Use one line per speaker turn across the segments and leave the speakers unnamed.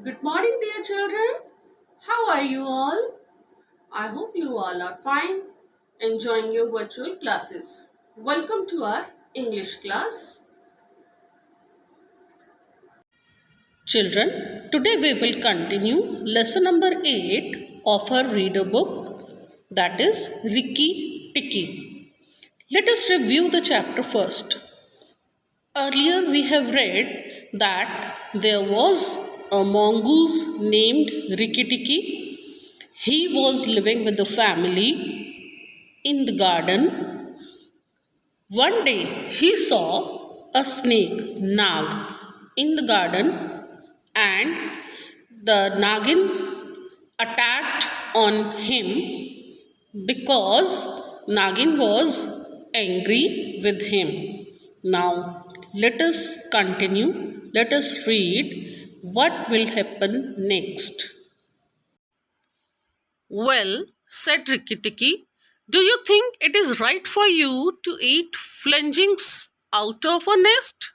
Good morning, dear children. How are you all? I hope you all are fine, enjoying your virtual classes. Welcome to our English class. Children, today we will continue lesson number 8 of our reader book, that is Rikki Tikki. Let us review the chapter first. Earlier we have read that there was a mongoose named Rikki Tikki. He was living with the family in the garden. One day he saw a snake, Nag, in the garden, and the Nagin attacked on him because Nagin was angry with him. Now let us continue. Let us read what will happen next. Well, said Rikki Tikki, do you think it is right for you to eat fledglings out of a nest?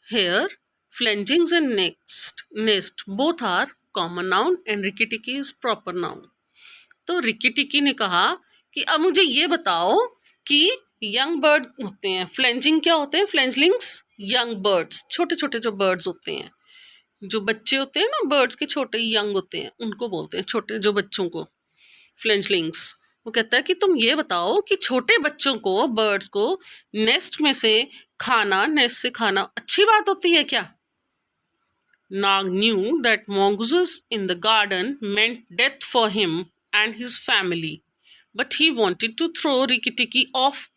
Here, fledglings and nest both are common noun and Rikki Tikki is proper noun. तो Ricky टिकी ने कहा कि अब मुझे ये बताओ कि यंग बर्ड होते हैं, फ्लेंजिंग क्या होते हैं? फ्लेंजलिंग्स यंग बर्ड्स, छोटे छोटे जो बर्ड्स होते हैं, जो बच्चे होते हैं ना, बर्ड्स के छोटे यंग होते हैं, उनको बोलते हैं छोटे जो बच्चों को फ्लेंजलिंग्स। वो कहता है कि तुम ये बताओ कि छोटे बच्चों को, बर्ड्स को नेस्ट में से खाना, नेस्ट से खाना अच्छी बात होती है क्या? Nag knew that mongooses in the garden meant death for him and his family, but he wanted to throw Rikki Tikki off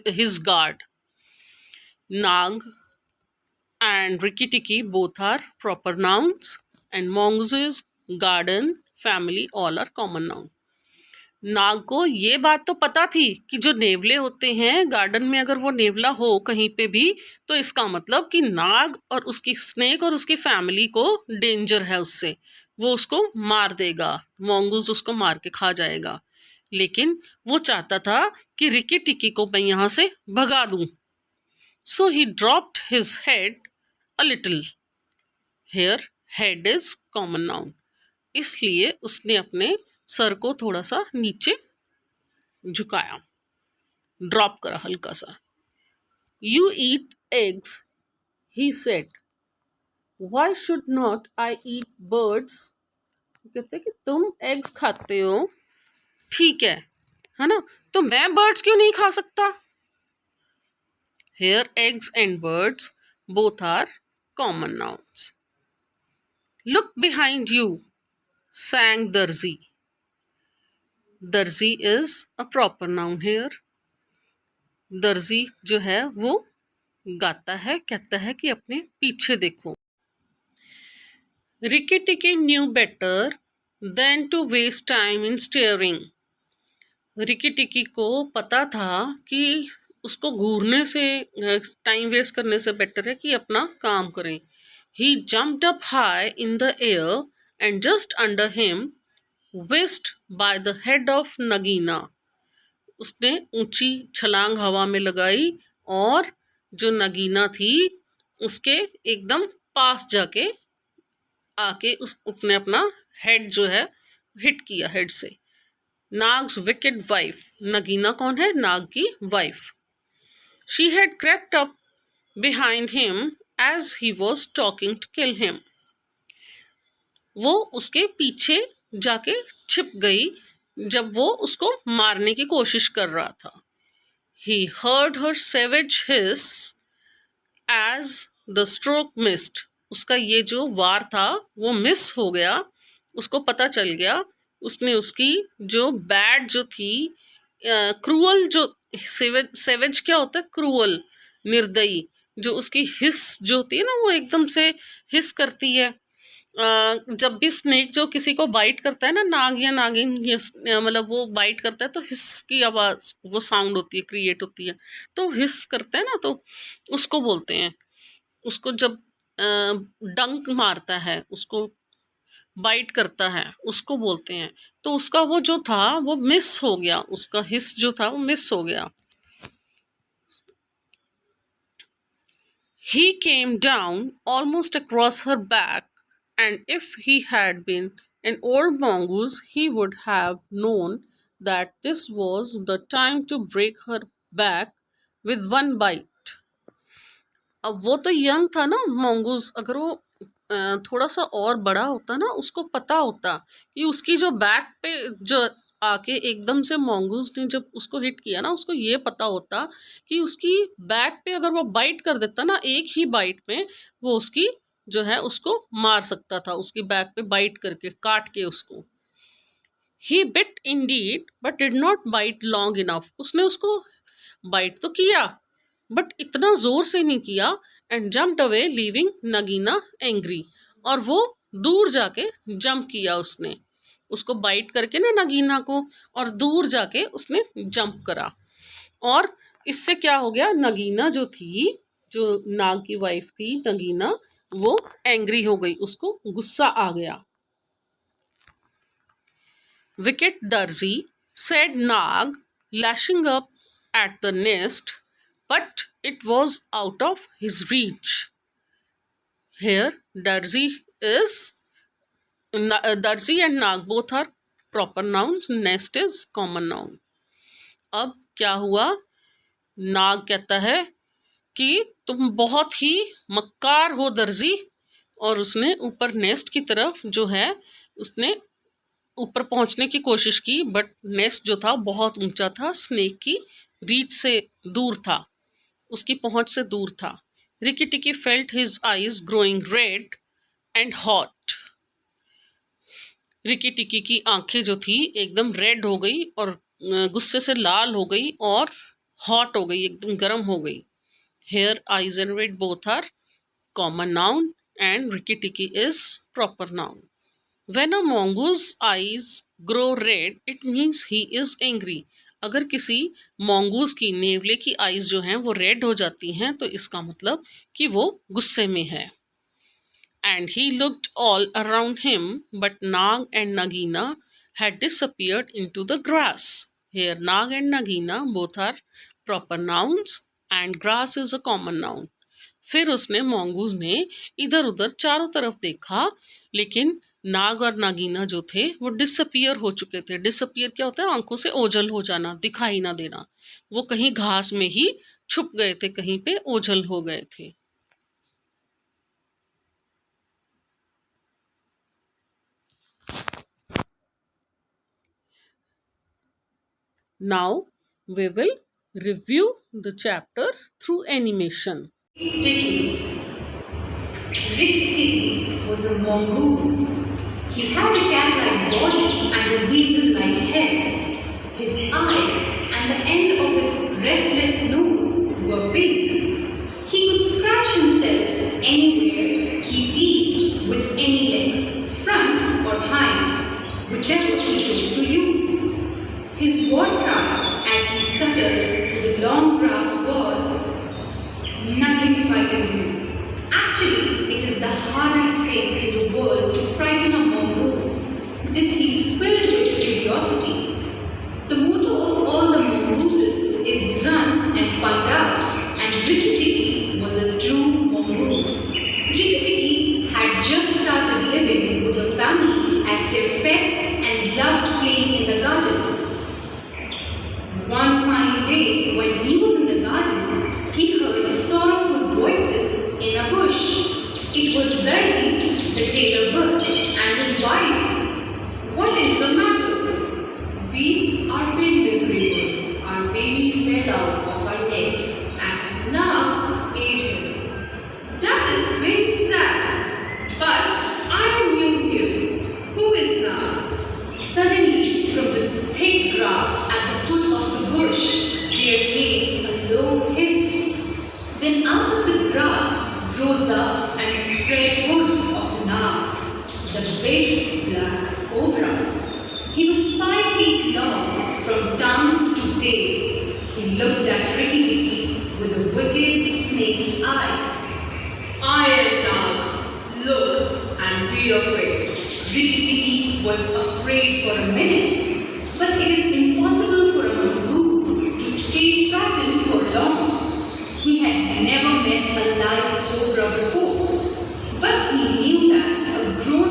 his guard. Nag and Rikki Tikki both are proper nouns, and mongooses, garden, family all are common noun. नाग को ये बात तो पता थी कि जो नेवले होते हैं गार्डन में, अगर वो नेवला हो कहीं पे भी, तो इसका मतलब कि नाग और उसकी स्नेक और उसकी फैमिली को डेंजर है उससे, वो उसको मार देगा, मोंगूज उसको मार के खा जाएगा। लेकिन वो चाहता था कि रिकी टिकी को मैं यहाँ से भगा दूं। So he dropped his head a little. Here head is common noun, इसलिए उसने अपने सर को थोड़ा सा नीचे झुकाया, ड्रॉप करा हल्का सा। You eat eggs, he said, why should not I eat birds? कहते कि तुम एग्स खाते हो, ठीक है ना, तो मैं बर्ड्स क्यों नहीं खा सकता? Here eggs and birds both are common nouns. Look behind you, sang Darzee. Darzee is a proper noun here. Darzee जो है वो गाता है, कहता है कि अपने पीछे देखो। Rikki Tikki knew better than to waste time in staring. Rikki Tikki को पता था कि उसको घूरने से, टाइम वेस्ट करने से बेटर है कि अपना काम करें। He jumped up high in the air and just under him whisked by the head of Nagaina. उसने ऊंची छलांग हवा में लगाई और जो नगीना थी उसके एकदम पास जाके आके उसने अपना हेड जो है हिट किया हेड से। नाग्स विकेड वाइफ, नगीना कौन है? नाग की wife. She had crept up behind him as he was talking to kill him. वो उसके पीछे जाके छिप गई जब वो उसको मारने की कोशिश कर रहा था। He heard her savage hiss as the stroke missed। उसका ये जो वार था वो मिस हो गया, उसको पता चल गया। उसने उसकी जो बैड जो थी, क्रूअल जो, सेवेज क्या होता है? क्रूअल, निर्दयी। जो उसकी हिस जो होती है ना, वो एकदम से हिस करती है। जब भी स्नेक जो किसी को बाइट करता है ना, नाग या नागिन, मतलब वो बाइट करता है तो हिस की आवाज, वो साउंड होती है, क्रिएट होती है, तो हिस करता है ना, तो उसको बोलते हैं। उसको जब डंक मारता है, उसको बाइट करता है, उसको बोलते हैं। तो उसका वो जो था वो मिस हो गया, उसका हिस जो था वो मिस हो गया। He came down almost across her back and if he had been an old mongoose, he would have known that this was the time to break her back with one bite. अब वो तो young था ना mongoose, अगर वो थोड़ा सा और बड़ा होता ना, उसको पता होता कि उसकी जो बैक पे जो आके एकदम से mongoose ने जब उसको हिट किया ना, उसको ये पता होता कि उसकी बैक पे अगर वो बाइट कर देता ना, एक ही बाइट में वो उसकी जो है उसको मार सकता था, उसकी बैक पे बाइट करके, काट के उसको. He bit indeed but did not bite long enough. उसने उसको बाइट तो किया बट इतना जोर से नहीं किया. And jumped away leaving Nagina angry. और वो दूर जाके जंप किया उसने, उसको बाइट करके ना नगीना को, और दूर जाके उसने जंप करा. और इससे क्या हो गया, नगीना जो थी, जो नाग की वाइफ थी नगीना, वो एंग्री हो गई, उसको गुस्सा आ गया. Wicked Darzi, said Nag, lashing up at the nest, but it was out of his reach. Here, Darzi Darzi and Nag both are proper nouns. Nest is common noun. अब क्या हुआ, नाग कहता है कि तुम बहुत ही मक्कार हो दर्जी, और उसने ऊपर नेस्ट की तरफ जो है उसने ऊपर पहुंचने की कोशिश की, बट नेस्ट जो था बहुत ऊंचा था, स्नेक की रीच से दूर था, उसकी पहुंच से दूर था. रिकी टिकी felt his eyes growing red and hot. Ricky टिकी की आंखें जो थी एकदम रेड हो गई, और गुस्से से लाल हो गई, और हॉट हो गई, एकदम गर्म हो गई. Here, eyes and red both are common noun, and Rikki Tikki is proper noun. When a mongoose eyes grow red, it means he is angry. अगर किसी mongoose की, नेवले की आईज जो हैं वो रेड हो जाती हैं, तो इसका मतलब कि वो गुस्से में है. And he looked all around him, but Nag and Nagina had disappeared into the grass. Here Nag and Nagina both are proper nouns, and grass is a common noun. फिर उसने mongoose ने इधर उधर चारों तरफ देखा, लेकिन नाग और नागिना जो थे वो डिसअपियर हो चुके थे. डिसअपियर क्या होता है, आंखों से ओझल हो जाना, दिखाई ना देना. वो कहीं घास में ही छुप गए थे, कहीं पे ओझल हो गए थे. Now we will review the chapter through animation.
Rick Ticky was a mongoose. He had a cat-like body and a weasel-like head. His eyes and the end of his restless nose were pink. He could scratch himself anywhere he pleased with any leg, front or hind, whichever he chose to use. His war cry as he scuttled through the long grass was, "Nothing frightened him." Actually, it is the hardest thing in the world to frighten a mongoose, because he is filled with curiosity. The motto of all the mongooses is run and find out, and Ricky Ticky was a true mongoose. Ricky Ticky had just started living with a family as their pet and loved playing in the garden. One fine day, when he was in the garden, he heard sorrowful voices in a bush. It was Darcy, the tailor bird, and his wife. "What is the matter?" "We are very miserable. Our baby fell out of our nest and now ate him." "That is very sad, but I am new here. Who is now?" Suddenly, from the thick grass at the foot of the bush, there came a low hiss. Then out of the grass rose up and spread hood of Nag, the big black cobra. He was 5 feet long from tongue to tail. He looked at Ricky Ticky with a wicked snake's eyes. "I am Nag. Look and be afraid." Ricky Ticky was afraid for a minute, but it is impossible for a mongoose to stay frightened for long. He had never met a live cobra before, but he knew that a grown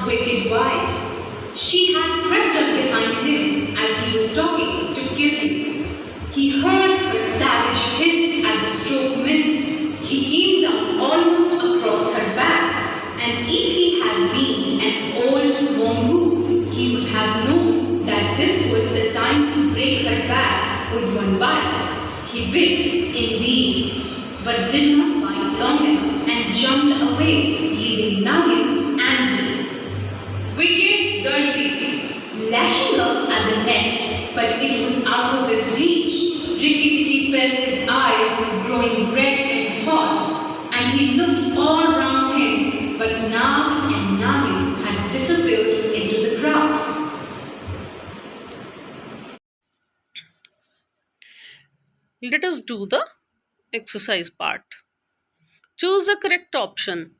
wicked wife. She had crept up behind him as he was talking to kill him. He heard her savage hiss and the stroke missed. He came down almost across her back, and if he had been an old mongoose, he would have known that this was the time to break her back with one bite. He bit, indeed, but did not bite long enough and jumped away, leaving Nagin angry. Wicked Darcy, lashing up at the nest, but it was out of his reach. Rikki Tikki felt his eyes growing red and hot, and he looked all round him, but Nag and Nagin had disappeared into the grass.
Let us do the exercise part. Choose the correct option.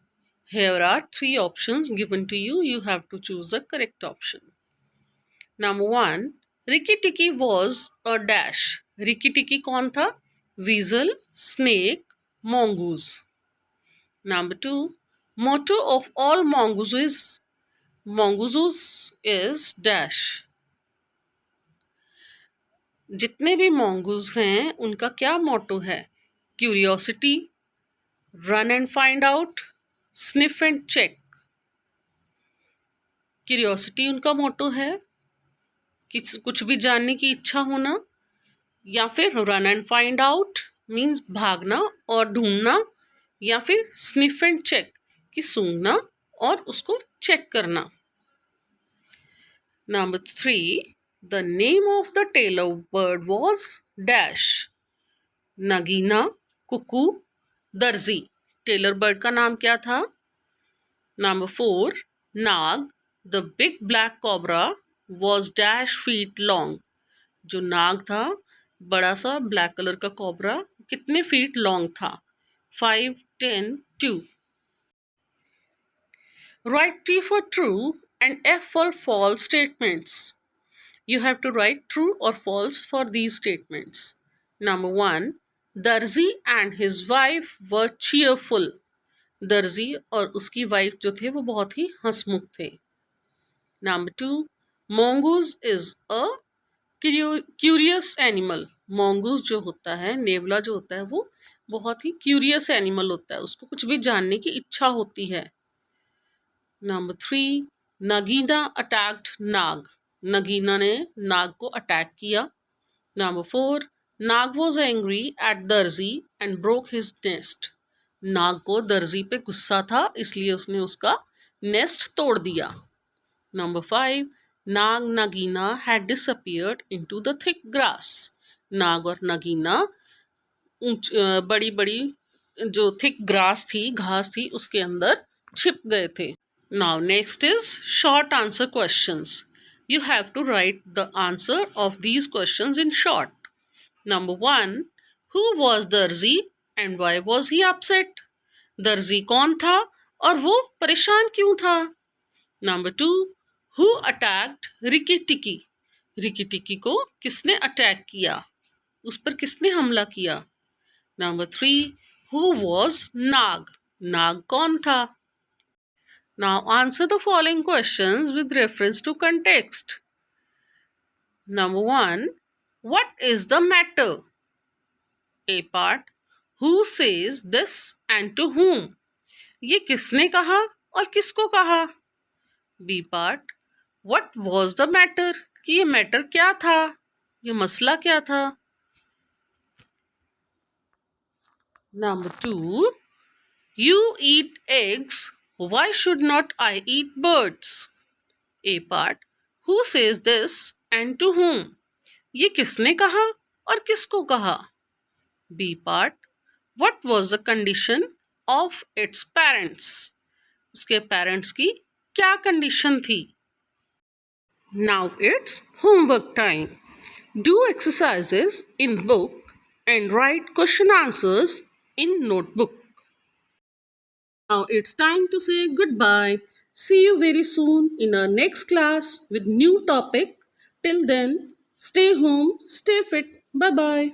Here are 3 options given to you. You have to choose the correct option. Number 1. Rikki Tikki was a dash. Rikki Tikki कौन था? Weasel, snake, mongoose. Number 2. Motto of all mongooses is dash. जितने भी mongoose हैं उनका क्या motto है? Curiosity, run and find out, sniff and check. Curiosity उनका motto है कि कुछ भी जानने की इच्छा होना, या फिर run and find out means भागना और ढूंढना, या फिर sniff and check कि सूंघना और उसको चेक करना. Number 3. The name of the tailor bird was dash. Nagina, Kuku, दर्जी. टेलर बर्ड का नाम क्या था? Number 4. Nag, the big black cobra was dash feet long. जो नाग था, बड़ा सा ब्लैक कलर का कोबरा कितने फीट लॉन्ग था? 5, 10, 2. Write T for true and F for false statements. You have to write true or false for these statements. Number 1. Darzi and his wife were cheerful. दर्जी और उसकी wife जो थे वो बहुत ही हंसमुख थे. Number 2. Mongoose is a curious animal. mongoose जो होता है, नेवला जो होता है, वो बहुत ही क्यूरियस एनिमल होता है, उसको कुछ भी जानने की इच्छा होती है. Number 3. Nagina attacked Nag. Nagina ने नाग को अटैक किया. Number 4. Nag was angry at दर्जी and broke his nest. नाग को दर्जी पे गुस्सा था, इसलिए उसने उसका नेस्ट तोड़ दिया. Number 5. Nag Nagina had disappeared into the thick grass. नाग और नगीना बड़ी बड़ी जो थिक ग्रास थी, घास थी, उसके अंदर छिप गए थे. Now next is short answer questions. You have to write the answer of these questions in short. Number 1. Who was Darzi and why was he upset? दर्जी कौन था और वो परेशान क्यों था? Number 2. Who attacked Rikki Tikki? Rikki Tikki को किसने अटैक किया? उस पर किसने हमला किया? Number 3. Who was Nag? नाग कौन था? Now answer the following questions with reference to context. Number 1. What is the matter? A part. Who says this and to whom? ये किसने कहा और किसको कहा? B part. What was the matter? कि ये मैटर क्या था? ये मसला क्या था? Number 2. You eat eggs. Why should not I eat birds? A part. Who says this and to whom? ये किसने कहा और किसको कहा? B part. What was the condition of its parents? उसके पेरेंट्स की क्या कंडीशन थी? Now it's homework time. Do exercises in book and write question answers in notebook. Now it's time to say goodbye. See you very soon in our next class with new topic. Till then, stay home, stay fit. Bye-bye.